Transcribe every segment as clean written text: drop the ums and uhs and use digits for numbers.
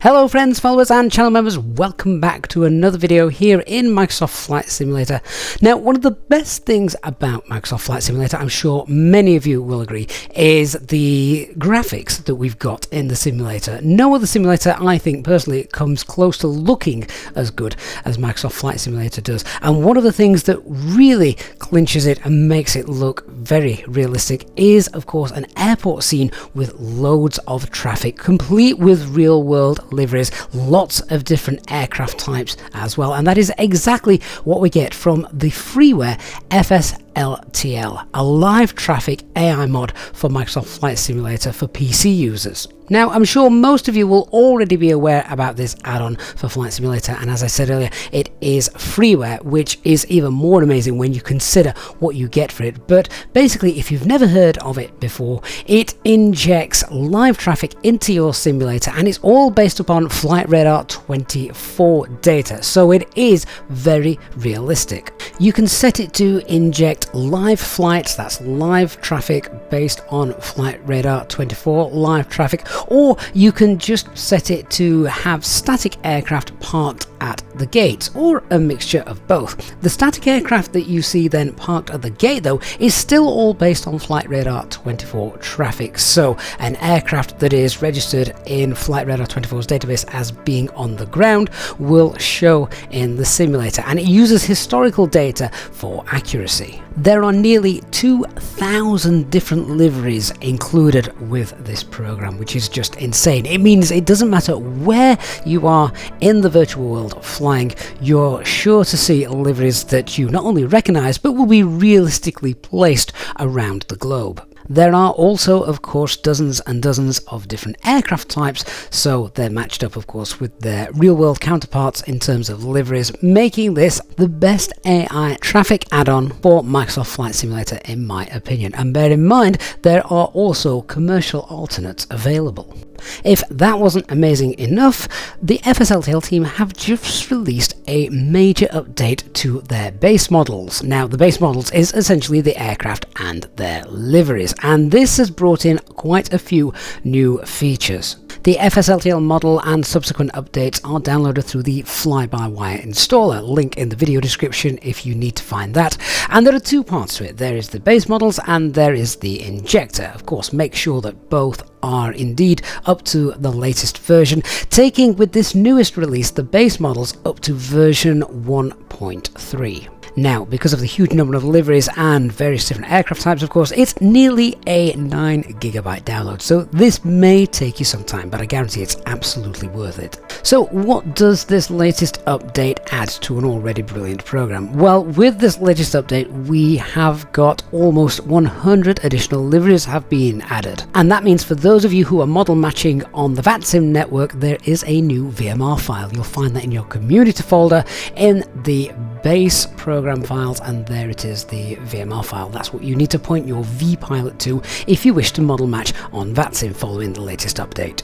Hello friends, followers and channel members, welcome back to another video here in Microsoft Flight Simulator. Now, one of the best things about Microsoft Flight Simulator, I'm sure many of you will agree, is the graphics that we've got in the simulator. No other simulator, I think personally, comes close to looking as good as Microsoft Flight Simulator does. And one of the things that really clinches it and makes it look very realistic is, of course, an airport scene with loads of traffic, complete with real-world liveries, lots of different aircraft types as well, and that is exactly what we get from the freeware FSLTL, a live traffic AI mod for Microsoft Flight Simulator for PC users. Now, I'm sure most of you will already be aware about this add-on for Flight Simulator, and as I said earlier, it is freeware, which is even more amazing when you consider what you get for it. But basically, if you've never heard of it before, it injects live traffic into your simulator, and it's all based upon Flight Radar 24 data, so it is very realistic. You can set it to inject live flights, that's live traffic based on Flight Radar 24 live traffic, or you can just set it to have static aircraft parked at the gates, or a mixture of both. The static aircraft that you see then parked at the gate though is still all based on Flight Radar 24 traffic, so an aircraft that is registered in Flight Radar 24's database as being on the ground will show in the simulator, and it uses historical data for accuracy. There are nearly 2,000 different liveries included with this program, which is just insane. It means it doesn't matter where you are in the virtual world flying, you're sure to see liveries that you not only recognize but will be realistically placed around the globe. There are also, of course, dozens and dozens of different aircraft types, so they're matched up, of course, with their real-world counterparts in terms of liveries, making this the best AI traffic add-on for Microsoft Flight Simulator, in my opinion. And bear in mind, there are also commercial alternates available. If that wasn't amazing enough, the FSLTL team have just released a major update to their base models. Now, the base models is essentially the aircraft and their liveries, and this has brought in quite a few new features. The FSLTL model and subsequent updates are downloaded through the fly-by-wire installer, link in the video description if you need to find that. And there are two parts to it. There is the base models and there is the injector. Of course, make sure that both are indeed up to the latest version, taking with this newest release the base models up to version 1.3. Now, because of the huge number of liveries and various different aircraft types, of course, it's nearly a 9 GB download, so this may take you some time, but I guarantee it's absolutely worth it. So what does this latest update add to an already brilliant program? Well, with this latest update, we have got almost 100 additional liveries have been added. And that means for those of you who are model matching on the VATSIM network, there is a new VMR file. You'll find that in your community folder in the base program files, and there it is, the VMR file. That's what you need to point your vPilot to if you wish to model match on VATSIM following the latest update.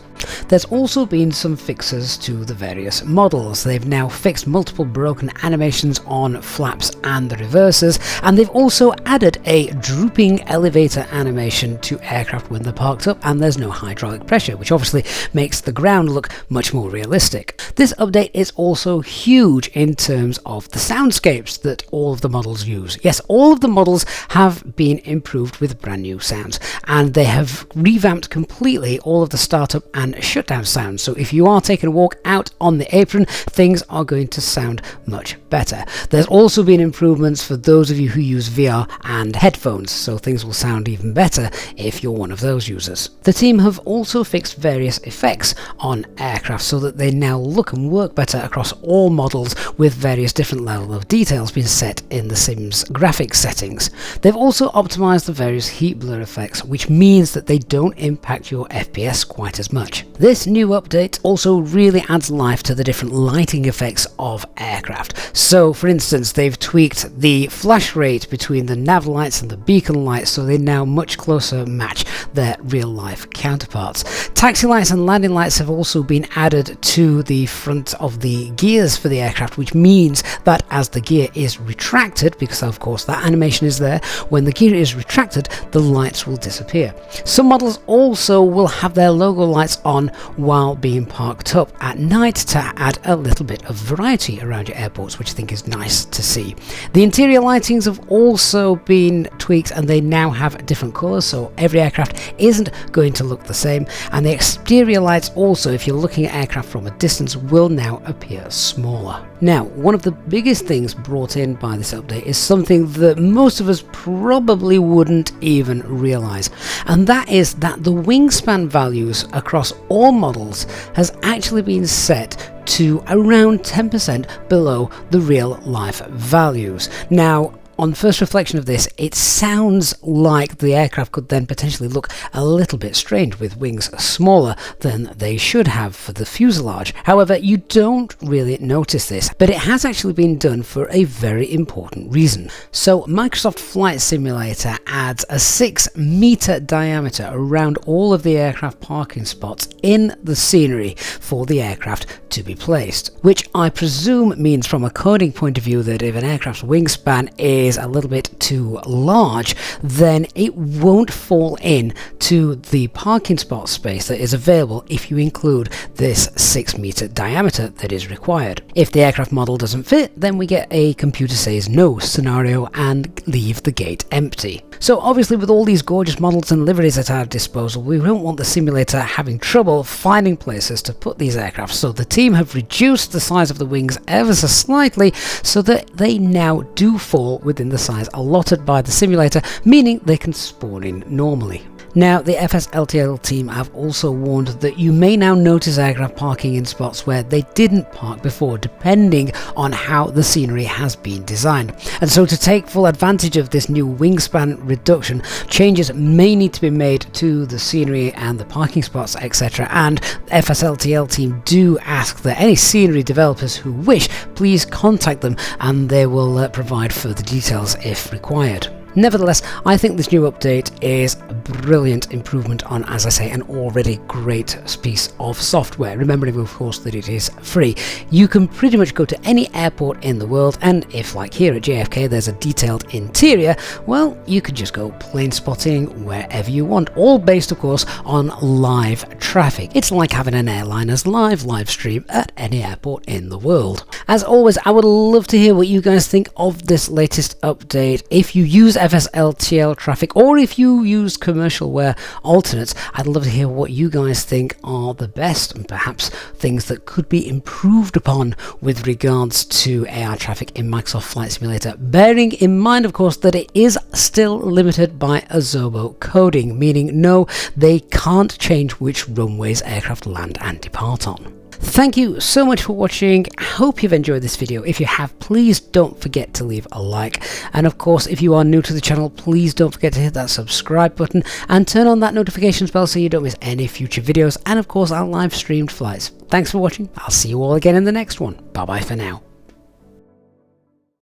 There's also been some fixes to the various models. They've now fixed multiple broken animations on flaps and the reversers, and they've also added a drooping elevator animation to aircraft when they're parked up, and there's no hydraulic pressure, which obviously makes the ground look much more realistic. This update is also huge in terms of the soundscapes that all of the models use. Yes, all of the models have been improved with brand new sounds, and they have revamped completely all of the startup and shutdown sounds, so if you are taking a walk out on the apron, things are going to sound much better. There's also been improvements for those of you who use VR and headphones, so things will sound even better if you're one of those users. The team have also fixed various effects on aircraft so that they now look and work better across all models, with various different levels of details being set in the sim's graphics settings. They've also optimized the various heat blur effects, which means that they don't impact your FPS quite as much. This new update also really adds life to the different lighting effects of aircraft. So, for instance, they've tweaked the flash rate between the nav lights and the beacon lights so they now much closer match their real-life counterparts. Taxi lights and landing lights have also been added to the front of the gears for the aircraft, which means that as the gear is retracted, because of course that animation is there, when the gear is retracted, the lights will disappear. Some models also will have their logo lights on while being parked up at night to add a little bit of variety around your airports, which I think is nice to see. The interior lightings have also been tweaked and they now have different colours, so every aircraft isn't going to look the same, and the exterior lights also, if you're looking at aircraft from a distance, will now appear smaller. Now, one of the biggest things brought in by this update is something that most of us probably wouldn't even realise, and that is that the wingspan values across all models has actually been set to around 10% below the real life values. Now, on first reflection of this, it sounds like the aircraft could then potentially look a little bit strange with wings smaller than they should have for the fuselage. However, you don't really notice this, but it has actually been done for a very important reason. So Microsoft Flight Simulator adds a 6-meter diameter around all of the aircraft parking spots in the scenery for the aircraft to be placed, which I presume means from a coding point of view that if an aircraft's wingspan is a little bit too large, then it won't fall in to the parking spot space that is available if you include this 6-meter diameter that is required. If the aircraft model doesn't fit, then we get a computer says no scenario and leave the gate empty. So obviously, with all these gorgeous models and liveries at our disposal, we don't want the simulator having trouble finding places to put these aircraft, so the team have reduced the size of the wings ever so slightly so that they now do fall within the size allotted by the simulator, meaning they can spawn in normally. Now, the FSLTL team have also warned that you may now notice aircraft parking in spots where they didn't park before, depending on how the scenery has been designed. And so to take full advantage of this new wingspan reduction, changes may need to be made to the scenery and the parking spots, etc. And FSLTL team do ask that any scenery developers who wish, please contact them and they will provide further details if required. Nevertheless, I think this new update is a brilliant improvement on, as I say, an already great piece of software. Remembering, of course, that it is free. You can pretty much go to any airport in the world, and if, like here at JFK, there's a detailed interior, well, you could just go plane spotting wherever you want, all based, of course, on live traffic. It's like having an airliner's live stream at any airport in the world. As always, I would love to hear what you guys think of this latest update. If you use FSLTL traffic, or if you use commercialware alternates, I'd love to hear what you guys think are the best and perhaps things that could be improved upon with regards to AR traffic in Microsoft Flight Simulator, bearing in mind, of course, that it is still limited by Azobo coding, meaning no, they can't change which runways aircraft land and depart on. Thank you so much for watching. I hope you've enjoyed this video. If you have, please don't forget to leave a like. And of course, if you are new to the channel, please don't forget to hit that subscribe button and turn on that notifications bell so you don't miss any future videos and of course our live streamed flights. Thanks for watching. I'll see you all again in the next one. Bye bye for now.